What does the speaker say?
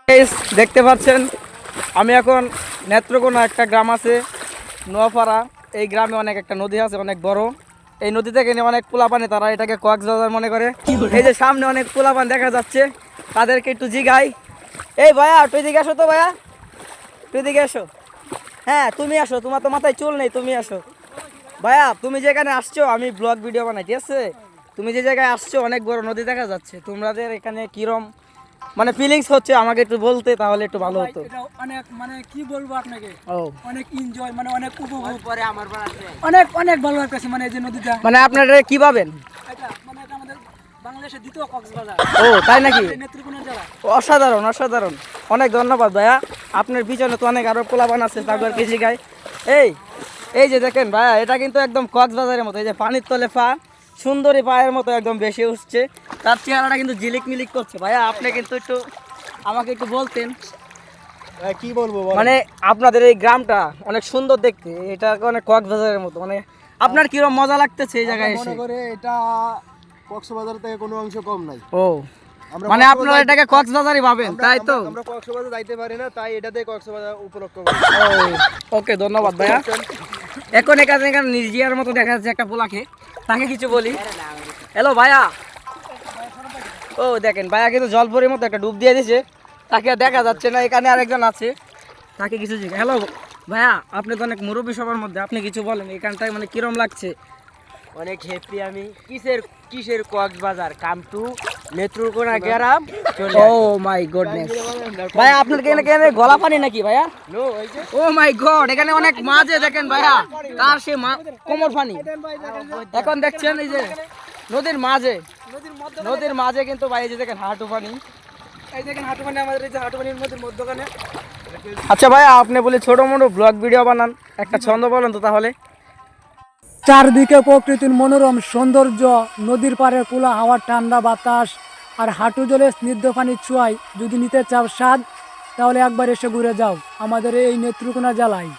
Guys দেখতে পাচ্ছেন আমি এখন নেত্রকোনা একটা গ্রাম আছে নোয়াপাড়া। এই গ্রামে অনেক একটা নদী আছে অনেক বড়। এই নদী থেকে অনেক পোলাপানি, তারা এটাকে কক্সবাজার মনে করে। এই যে সামনে অনেক পোলাপান দেখা যাচ্ছে, তাদেরকে একটু জিগাই। এই ভাইয়া তুই দিকে আসো তো, ভাইয়া তুই দিকে আসো। হ্যাঁ তুমি আসো, তোমার তো মাথায় চুল নেই, তুমি আসো। ভাইয়া তুমি যেখানে আসছো আমি ব্লগ ভিডিও বানাই, ঠিক আছে? তুমি যে জায়গায় আসছো অনেক বড় নদী দেখা যাচ্ছে, তোমাদের এখানে কিরম মানে ফিলিংস হচ্ছে আমাকে একটু বলতে, তাহলে একটু ভালো হতো। এটা অনেক মানে কি বলবো আপনাকে, ও অনেক এনজয় মানে অনেক উপভোগ করে আমার অনেক অনেক ভালো লাগতেছে মানে এই যে নদীটা। মানে আপনারা কি পাবেন? এটা মানে এটা আমাদের বাংলাদেশের দ্বিতীয় কক্সবাজার। ও তাই নাকি? নেত্রকোনা জেলা। অসাধারণ অসাধারণ, অনেক ধন্যবাদ ভাইয়া। আপনার পিছনে তো অনেক আরো পোলাপান আছে, তারপর কৃষি গাই। এই এই যে দেখেন ভাইয়া, এটা কিন্তু একদম কক্সবাজারের মতো। এই যে পানির তলে পা, সুন্দরী পায়ের মতো একদম বেশি উঠছে, তার চেহারাটা কিন্তু ঝিলিক মিলিক করছে। ভাইয়া আপনি কিন্তু একটু আমাকে একটু বলতেন কি বলবো মানে আপনাদের এই গ্রামটা অনেক সুন্দর দেখতে, এটা অনেক কক্সবাজারের মতো। মানে আপনার কিরকম মজা লাগতেছে এই জায়গায় এসে? মনে করে এটা কক্সবাজার থেকে কোনো অংশ কম নাই। ও মানে আপনারা এটাকে কক্সবাজারই ভাবেন, তাই তো? আমরা কক্সবাজার যাইতে পারি না, তাই এটাতে কক্সবাজার উপলক্ষ করি। ওকে ধন্যবাদ ভাইয়া। এখন এখানে নির্জিয়ার মতো দেখা যাচ্ছে একটা পোলাকে, তাকে কিছু বলি। হ্যালো ভাইয়া। ও দেখেন ভাইয়া কিন্তু জলপরির মতো একটা ডুব দিয়ে দিছে, তাকে আর দেখা যাচ্ছে না। এখানে আরেকজন আছে, তাকে কিছু জিজ্ঞেস। হ্যালো ভাইয়া, আপনি তো অনেক মুরব্বী সবার মধ্যে, আপনি কিছু বলেন এখানটায় মানে কিরম লাগছে? অনেক হ্যাপি আমি। কিসের কিসের Cox's Bazar, come to Netrokona gram. O my goodness ভাইয়া, আপনার কেন গলা পানি নাকি ভাইয়া? নো ওই যে ও মাই গড, এখানে অনেক মাঝে দেখেন ভাইয়া, তার সে কোমর পানি। এখন দেখছেন এই যে নদীর মাঝে, নদীর মাঝে কিন্তু ভাই এই যে দেখেন হাঁটু পানি। এই দেখেন হাঁটু মানে আমাদের এই যে হাঁটু পানির নদীর মধ্যখানে। আচ্ছা ভাইয়া, আপনি বলে ছোট মোটো ব্লগ ভিডিও বানান, একটা ছন্দ বলেন তো তাহলে। চারদিকে প্রকৃতির মনোরম সৌন্দর্য, নদীর পাড়ে খোলা হাওয়ার ঠান্ডা বাতাস আর হাঁটু জলে স্নিগ্ধ পানির ছোঁয়ায় যদি নিতে চাও স্বাদ, তাহলে একবার এসে ঘুরে যাও আমাদের এই নেত্রকোনা জেলায়।